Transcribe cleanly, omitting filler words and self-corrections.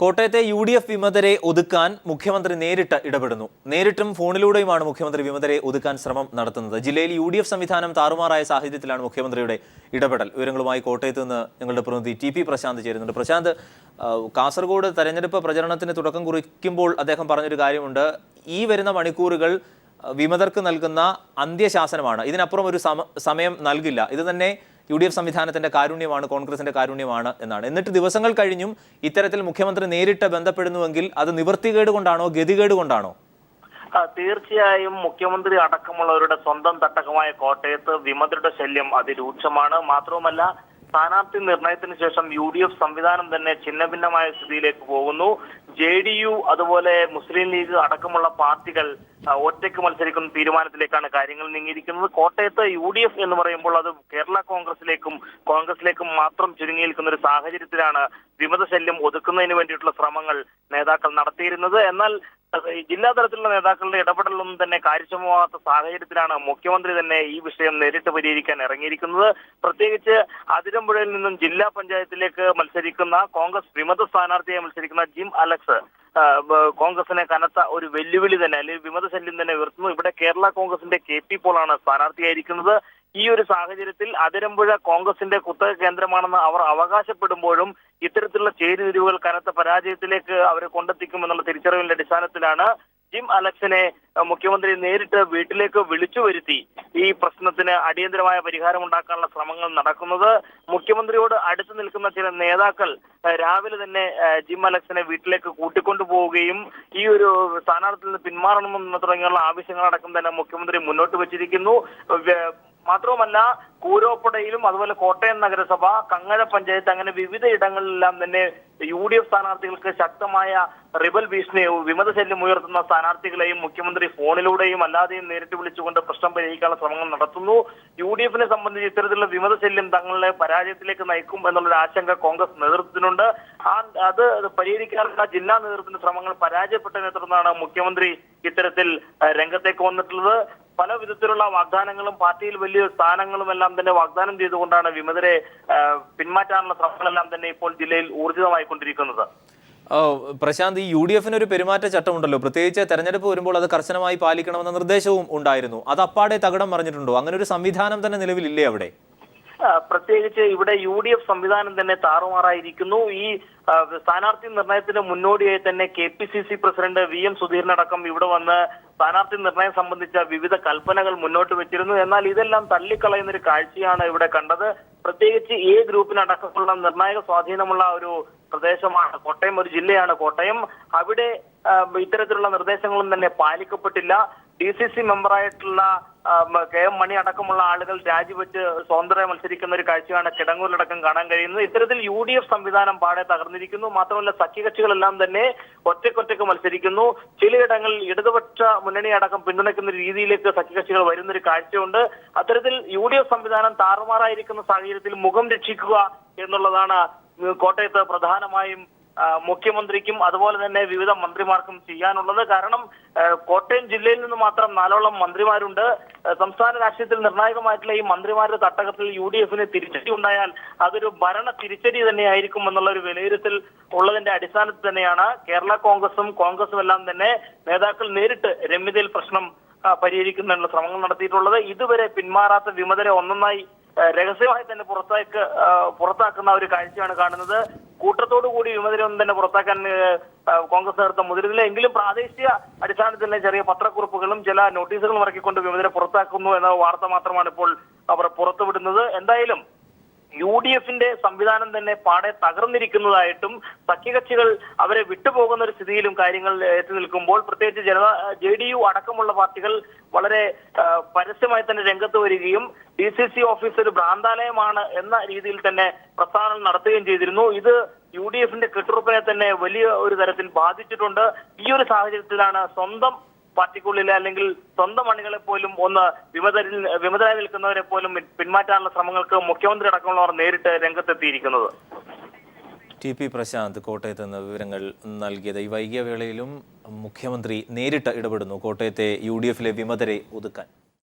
കോട്ടയത്തെ UDF വിമതരെ ഒതുക്കാൻ മുഖ്യമന്ത്രി നേരിട്ട് ഇടപെടുന്നു. നേരിട്ടും ഫോണിലൂടെയുമാണ് മുഖ്യമന്ത്രി വിമതരെ ഒതുക്കാൻ ശ്രമം നടത്തുന്നത്. ജില്ലയിൽ UDF സംവിധാനം താറുമാറായ സാഹചര്യത്തിലാണ് മുഖ്യമന്ത്രിയുടെ ഇടപെടൽ. വിവരങ്ങളുമായി കോട്ടയത്ത് നിന്ന് ഞങ്ങളുടെ പ്രതിനിധി TP പ്രശാന്ത് ചേരുന്നുണ്ട്. പ്രശാന്ത്, കാസർഗോഡ് തെരഞ്ഞെടുപ്പ് പ്രചരണത്തിന് തുടക്കം കുറിക്കുമ്പോൾ അദ്ദേഹം പറഞ്ഞൊരു കാര്യമുണ്ട്. ഈ വരുന്ന മണിക്കൂറുകൾ വിമതർക്ക് നൽകുന്ന അന്ത്യശാസനമാണ്, ഇതിനപ്പുറം ഒരു സമയം നൽകില്ല. ഇത് തന്നെ UDF സംവിധാനത്തിന്റെ കാരുണ്യമാണ്, കോൺഗ്രസിന്റെ കാരുണ്യമാണ് എന്നാണ്. എന്നിട്ട് ദിവസങ്ങൾ കഴിഞ്ഞും ഇത്തരത്തിൽ മുഖ്യമന്ത്രി നേരിട്ട് ബന്ധപ്പെടുന്നുവെങ്കിൽ അത് നിവൃത്തികേട് കൊണ്ടാണോ, ഗതികേട് കൊണ്ടാണോ? തീർച്ചയായും മുഖ്യമന്ത്രി അടക്കമുള്ളവരുടെ സ്വന്തം തട്ടകമായ കോട്ടയത്ത് വിമതരുടെ ശല്യം അതിരൂക്ഷമാണ്. മാത്രവുമല്ല, സ്ഥാനാർത്ഥി നിർണയത്തിന് ശേഷം UDF സംവിധാനം തന്നെ ഛിന്നഭിന്നമായ സ്ഥിതിയിലേക്ക് പോകുന്നു. JDU അതുപോലെ മുസ്ലിം ലീഗ് അടക്കമുള്ള പാർട്ടികൾ ഒറ്റയ്ക്ക് മത്സരിക്കുന്ന തീരുമാനത്തിലേക്കാണ് കാര്യങ്ങൾ നീങ്ങിയിരിക്കുന്നത്. കോട്ടയത്ത് UDF എന്ന് പറയുമ്പോൾ അത് കേരള കോൺഗ്രസിലേക്കും മാത്രം ചുരുങ്ങി നിൽക്കുന്ന ഒരു സാഹചര്യത്തിലാണ് വിമത ശല്യം ഒതുക്കുന്നതിന് വേണ്ടിയിട്ടുള്ള ശ്രമങ്ങൾ നേതാക്കൾ നടത്തിയിരുന്നത്. എന്നാൽ ജില്ലാ തലത്തിലുള്ള നേതാക്കളുടെ ഇടപെടലൊന്നും തന്നെ കാര്യക്ഷമമാകാത്ത സാഹചര്യത്തിലാണ് മുഖ്യമന്ത്രി തന്നെ ഈ വിഷയം നേരിട്ട് പരിഹരിക്കാൻ ഇറങ്ങിയിരിക്കുന്നത്. പ്രത്യേകിച്ച് അതിരമ്പുഴയിൽ നിന്നും ജില്ലാ പഞ്ചായത്തിലേക്ക് മത്സരിക്കുന്ന കോൺഗ്രസ് വിമത സ്ഥാനാർത്ഥിയായി മത്സരിക്കുന്ന ജിം അലക്സ് കോൺഗ്രസിനെ കനത്ത ഒരു വെല്ലുവിളി തന്നെ, അല്ലെങ്കിൽ വിമത ശല്യം തന്നെ ഉയർത്തുന്നു. ഇവിടെ കേരള കോൺഗ്രസിന്റെ KP പോളാണ് സ്ഥാനാർത്ഥിയായിരിക്കുന്നത്. ഈ ഒരു സാഹചര്യത്തിൽ അതിരമ്പുഴ കോൺഗ്രസിന്റെ കുത്തക കേന്ദ്രമാണെന്ന് അവർ അവകാശപ്പെടുമ്പോഴും ഇത്തരത്തിലുള്ള ചേരിതിരിവുകൾ കനത്ത പരാജയത്തിലേക്ക് അവരെ കൊണ്ടെത്തിക്കുമെന്നുള്ള തിരിച്ചറിവിന്റെ അടിസ്ഥാനത്തിലാണ് ജിം അലക്സിനെ മുഖ്യമന്ത്രി നേരിട്ട് വീട്ടിലേക്ക് വിളിച്ചു വരുത്തി ഈ പ്രശ്നത്തിന് അടിയന്തരമായ പരിഹാരം ഉണ്ടാക്കാനുള്ള ശ്രമങ്ങൾ നടക്കുന്നത്. മുഖ്യമന്ത്രിയോട് അടുത്ത് നിൽക്കുന്ന ചില നേതാക്കൾ രാവിലെ തന്നെ ജിം അലക്സിനെ വീട്ടിലേക്ക് കൂട്ടിക്കൊണ്ടുപോവുകയും ഈ ഒരു സ്ഥാനാർത്ഥിയിൽ നിന്ന് പിന്മാറണമെന്ന് തുടങ്ങിയുള്ള ആവശ്യങ്ങളടക്കം തന്നെ മുഖ്യമന്ത്രി മുന്നോട്ട് വെച്ചിരിക്കുന്നു. മാത്രവുമല്ല, കൂരോപ്പടയിലും അതുപോലെ കോട്ടയം നഗരസഭ, കങ്ങഴ പഞ്ചായത്ത്, അങ്ങനെ വിവിധ ഇടങ്ങളിലെല്ലാം തന്നെ UDF സ്ഥാനാർത്ഥികൾക്ക് ശക്തമായ റിബൽ ഭീഷണിയും വിമത ശല്യം ഉയർത്തുന്ന സ്ഥാനാർത്ഥികളെയും മുഖ്യമന്ത്രി ഫോണിലൂടെയും അല്ലാതെയും നേരിട്ട് വിളിച്ചുകൊണ്ട് പ്രശ്നം പരിഹരിക്കാനുള്ള ശ്രമങ്ങൾ നടത്തുന്നു. UDFനെ സംബന്ധിച്ച് ഇത്തരത്തിലുള്ള വിമത ശല്യം തങ്ങളുടെ പരാജയത്തിലേക്ക് നയിക്കും എന്നുള്ളൊരു ആശങ്ക കോൺഗ്രസ് നേതൃത്വത്തിനുണ്ട്. അത് പരിഹരിക്കാനുള്ള ജില്ലാ നേതൃത്വത്തിന്റെ ശ്രമങ്ങൾ പരാജയപ്പെട്ടതിനെ തുടർന്നാണ് മുഖ്യമന്ത്രി ഇത്തരത്തിൽ രംഗത്തേക്ക് വന്നിട്ടുള്ളത്. പല വിധത്തിലുള്ള വാഗ്ദാനങ്ങളും പാർട്ടിയിൽ വലിയ സ്ഥാനങ്ങളും എല്ലാം തന്നെ വാഗ്ദാനം ചെയ്തുകൊണ്ടാണ് വിമതരെ പിന്മാറ്റാനുള്ള ശ്രമങ്ങളെല്ലാം തന്നെ ഇപ്പോൾ ജില്ലയിൽ ഊർജിതമായിക്കൊണ്ടിരിക്കുന്നത്. പ്രശാന്ത്, ഈ UDFന് ഒരു പെരുമാറ്റച്ചട്ടമുണ്ടല്ലോ, പ്രത്യേകിച്ച് തെരഞ്ഞെടുപ്പ് വരുമ്പോൾ അത് കർശനമായി പാലിക്കണമെന്ന നിർദ്ദേശവും ഉണ്ടായിരുന്നു. അത് അപ്പാടെ തകിടം മറിഞ്ഞിട്ടുണ്ടോ? അങ്ങനെ ഒരു സംവിധാനം തന്നെ നിലവിലില്ലേ അവിടെ? പ്രത്യേകിച്ച് ഇവിടെ UDF സംവിധാനം തന്നെ താറുമാറായിരിക്കുന്നു. ഈ സ്ഥാനാർത്ഥി നിർണയത്തിന് മുന്നോടിയായി തന്നെ KPCC പ്രസിഡന്റ് VM സുധീരനടക്കം ഇവിടെ വന്ന് സ്ഥാനാർത്ഥി നിർണയം സംബന്ധിച്ച വിവിധ കൽപ്പനകൾ മുന്നോട്ട് വെച്ചിരുന്നു. എന്നാൽ ഇതെല്ലാം തള്ളിക്കളയുന്ന ഒരു കാഴ്ചയാണ് ഇവിടെ കണ്ടത്. പ്രത്യേകിച്ച് A ഗ്രൂപ്പിനടക്കമുള്ള നിർണായക സ്വാധീനമുള്ള ഒരു പ്രദേശമാണ് കോട്ടയം, ഒരു ജില്ലയാണ് കോട്ടയം. അവിടെ ഇത്തരത്തിലുള്ള നിർദ്ദേശങ്ങളും തന്നെ പാലിക്കപ്പെട്ടില്ല. DCC മെമ്പറായിട്ടുള്ള KM മണി അടക്കമുള്ള ആളുകൾ രാജിവെച്ച് സ്വതന്ത്രമായി മത്സരിക്കുന്ന ഒരു കാഴ്ചയാണ് കിടങ്ങൂരിലടക്കം കാണാൻ കഴിയുന്നത്. ഇത്തരത്തിൽ UDF സംവിധാനം പാടെ തകർന്നിരിക്കുന്നു. മാത്രമല്ല, സഖ്യകക്ഷികളെല്ലാം തന്നെ ഒറ്റയ്ക്കൊറ്റയ്ക്ക് മത്സരിക്കുന്നു. ചിലയിടങ്ങളിൽ ഇടതുപക്ഷ മുന്നണി അടക്കം പിന്തുണയ്ക്കുന്ന രീതിയിലേക്ക് സഖ്യകക്ഷികൾ വരുന്നൊരു കാഴ്ചയുണ്ട്. അത്തരത്തിൽ UDF സംവിധാനം താറുമാറായിരിക്കുന്ന സാഹചര്യത്തിൽ മുഖം രക്ഷിക്കുക എന്നുള്ളതാണ് കോട്ടയത്ത് പ്രധാനമായും മുഖ്യമന്ത്രിക്കും അതുപോലെ തന്നെ വിവിധ മന്ത്രിമാർക്കും ചെയ്യാനുള്ളത്. കാരണം കോട്ടയം ജില്ലയിൽ നിന്ന് മാത്രം 4ഓളം മന്ത്രിമാരുണ്ട്. സംസ്ഥാന രാഷ്ട്രീയത്തിൽ നിർണായകമായിട്ടുള്ള ഈ മന്ത്രിമാരുടെ തട്ടകത്തിൽ UDFന് തിരിച്ചടി ഉണ്ടായാൽ അതൊരു ഭരണ തിരിച്ചടി തന്നെയായിരിക്കും എന്നുള്ള ഒരു വിലയിരുത്തൽ ഉള്ളതിന്റെ അടിസ്ഥാനത്തിൽ തന്നെയാണ് കേരള കോൺഗ്രസും എല്ലാം തന്നെ നേതാക്കൾ നേരിട്ട് രമ്യതയിൽ പ്രശ്നം പരിഹരിക്കുന്നതിനുള്ള ശ്രമങ്ങൾ നടത്തിയിട്ടുള്ളത്. ഇതുവരെ പിന്മാറാത്ത വിമതരെ ഒന്നൊന്നായി രഹസ്യമായി തന്നെ പുറത്താക്കുന്ന ഒരു കാഴ്ചയാണ് കാണുന്നത്. കൂട്ടത്തോടു കൂടി വിമതരൊന്നും തന്നെ പുറത്താക്കാൻ കോൺഗ്രസ് നേതൃത്വം മുതിരുന്നില്ല. എങ്കിലും പ്രാദേശിക അടിസ്ഥാനത്തിൽ തന്നെ ചെറിയ പത്രക്കുറിപ്പുകളും ചില നോട്ടീസുകളും ഇറക്കിക്കൊണ്ട് വിമതരെ പുറത്താക്കുന്നു എന്ന വാർത്ത മാത്രമാണ് ഇപ്പോൾ അവർ പുറത്തുവിടുന്നത്. എന്തായാലും UDFന്റെ സംവിധാനം തന്നെ പാടെ തകർന്നിരിക്കുന്നതായിട്ടും സഖ്യകക്ഷികൾ അവരെ വിട്ടുപോകുന്ന ഒരു സ്ഥിതിയിലും കാര്യങ്ങൾ എത്തി നിൽക്കുമ്പോൾ, പ്രത്യേകിച്ച് JDU അടക്കമുള്ള പാർട്ടികൾ വളരെ പരസ്യമായി തന്നെ രംഗത്ത് വരികയും DCC ഓഫീസ് ഒരു ഭ്രാന്താലയമാണ് എന്ന രീതിയിൽ തന്നെ പ്രസ്താവന നടത്തുകയും ചെയ്തിരുന്നു. ഇത് UDFന്റെ കെട്ടുറപ്പിനെ തന്നെ വലിയ ഒരു തരത്തിൽ ബാധിച്ചിട്ടുണ്ട്. ഈ ഒരു സാഹചര്യത്തിലാണ് സ്വന്തം പാർട്ടിക്കുള്ളിലെ അല്ലെങ്കിൽ സ്വന്തം അണികളെ പോലും ഒന്ന് വിമതരായി നിൽക്കുന്നവരെ പോലും പിന്മാറ്റാനുള്ള ശ്രമങ്ങൾക്ക് മുഖ്യമന്ത്രി അടക്കമുള്ളവർ നേരിട്ട് രംഗത്തെത്തിയിരിക്കുന്നത്. TP പ്രശാന്ത് കോട്ടയത്ത് നിന്ന് വിവരങ്ങൾ നൽകിയത്. ഈ വൈകിയ വേളയിലും മുഖ്യമന്ത്രി നേരിട്ട് ഇടപെടുന്നു കോട്ടയത്തെ UDFലെ വിമതരെ ഒതുക്കാൻ.